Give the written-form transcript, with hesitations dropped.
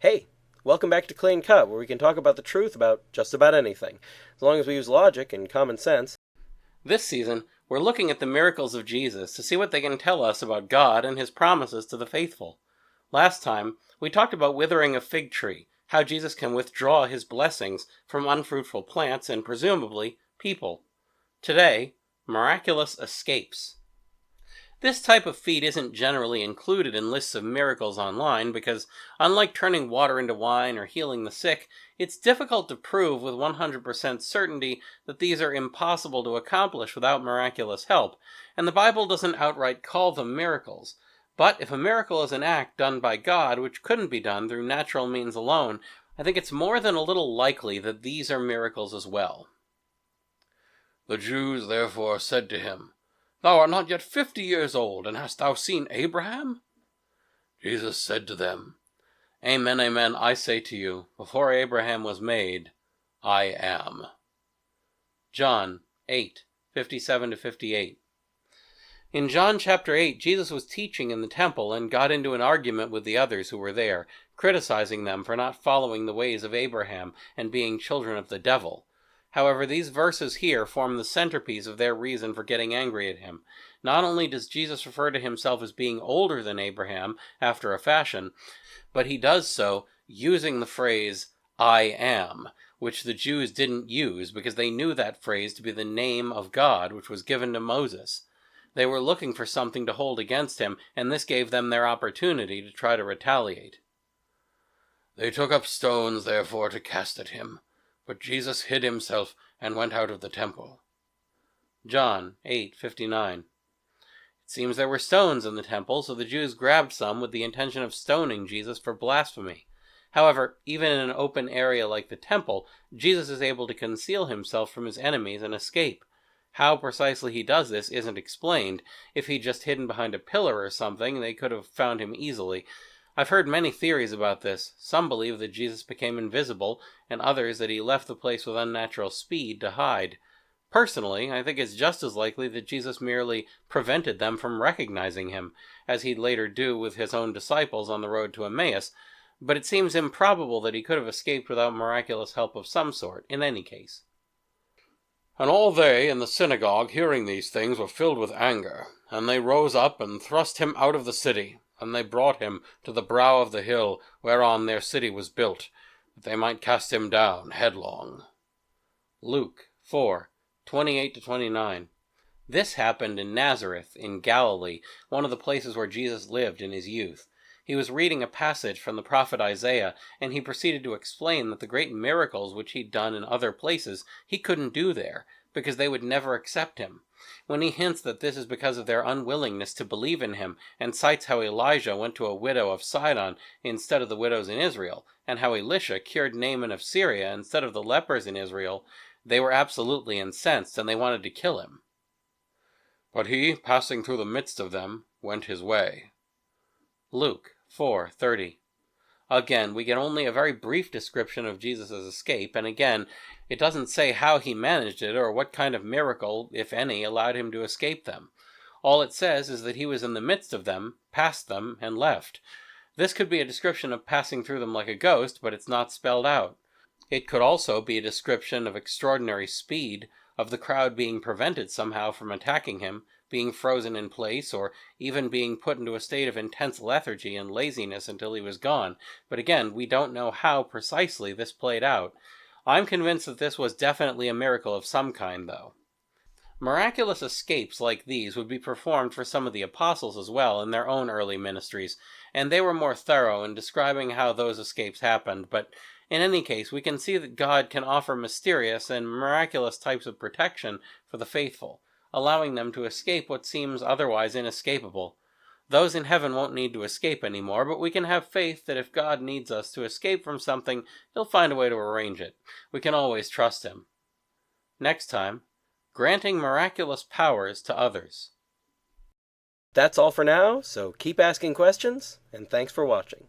Hey, welcome back to Clean Cut, where we can talk about the truth about just about anything, as long as we use logic and common sense. This season, we're looking at the miracles of Jesus to see what they can tell us about God and his promises to the faithful. Last time, we talked about withering a fig tree, how Jesus can withdraw his blessings from unfruitful plants and, presumably, people. Today, miraculous escapes. This type of feat isn't generally included in lists of miracles online because, unlike turning water into wine or healing the sick, it's difficult to prove with 100% certainty that these are impossible to accomplish without miraculous help, and the Bible doesn't outright call them miracles. But if a miracle is an act done by God which couldn't be done through natural means alone, I think it's more than a little likely that these are miracles as well. The Jews therefore said to him, Thou art not yet 50 years old, and hast thou seen Abraham? Jesus said to them, Amen, amen, I say to you, before Abraham was made, I am. John 8:57-58. In John chapter 8, Jesus was teaching in the temple and got into an argument with the others who were there, criticizing them for not following the ways of Abraham and being children of the devil. However, these verses here form the centerpiece of their reason for getting angry at him. Not only does Jesus refer to himself as being older than Abraham, after a fashion, but he does so using the phrase, I am, which the Jews didn't use because they knew that phrase to be the name of God, which was given to Moses. They were looking for something to hold against him, and this gave them their opportunity to try to retaliate. They took up stones, therefore, to cast at him. But Jesus hid himself and went out of the temple. John 8:59. It seems there were stones in the temple, so the Jews grabbed some with the intention of stoning Jesus for blasphemy. However, even in an open area like the temple, Jesus is able to conceal himself from his enemies and escape. How precisely he does this isn't explained. If he'd just hidden behind a pillar or something, they could have found him easily. I've heard many theories about this. Some believe that Jesus became invisible, and others that he left the place with unnatural speed to hide. Personally, I think it's just as likely that Jesus merely prevented them from recognizing him, as he'd later do with his own disciples on the road to Emmaus, but it seems improbable that he could have escaped without miraculous help of some sort, in any case. And all they in the synagogue, hearing these things, were filled with anger, and they rose up and thrust him out of the city. And they brought him to the brow of the hill whereon their city was built, that they might cast him down headlong. Luke 4:28-29. This happened in Nazareth, in Galilee, one of the places where Jesus lived in his youth. He was reading a passage from the prophet Isaiah, and he proceeded to explain that the great miracles which he'd done in other places he couldn't do there, because they would never accept him. When he hints that this is because of their unwillingness to believe in him, and cites how Elijah went to a widow of Sidon instead of the widows in Israel, and how Elisha cured Naaman of Syria instead of the lepers in Israel, they were absolutely incensed, and they wanted to kill him. But he, passing through the midst of them, went his way. Luke 4:30. Again, we get only a very brief description of Jesus' escape, and again, it doesn't say how he managed it or what kind of miracle, if any, allowed him to escape them. All it says is that he was in the midst of them, passed them, and left. This could be a description of passing through them like a ghost, but it's not spelled out. It could also be a description of extraordinary speed, of the crowd being prevented somehow from attacking him, being frozen in place, or even being put into a state of intense lethargy and laziness until he was gone. But again, we don't know how precisely this played out. I'm convinced that this was definitely a miracle of some kind, though. Miraculous escapes like these would be performed for some of the apostles as well in their own early ministries, and they were more thorough in describing how those escapes happened, but in any case, we can see that God can offer mysterious and miraculous types of protection for the faithful, allowing them to escape what seems otherwise inescapable. Those in heaven won't need to escape anymore, but we can have faith that if God needs us to escape from something, he'll find a way to arrange it. We can always trust him. Next time, granting miraculous powers to others. That's all for now, so keep asking questions, and thanks for watching.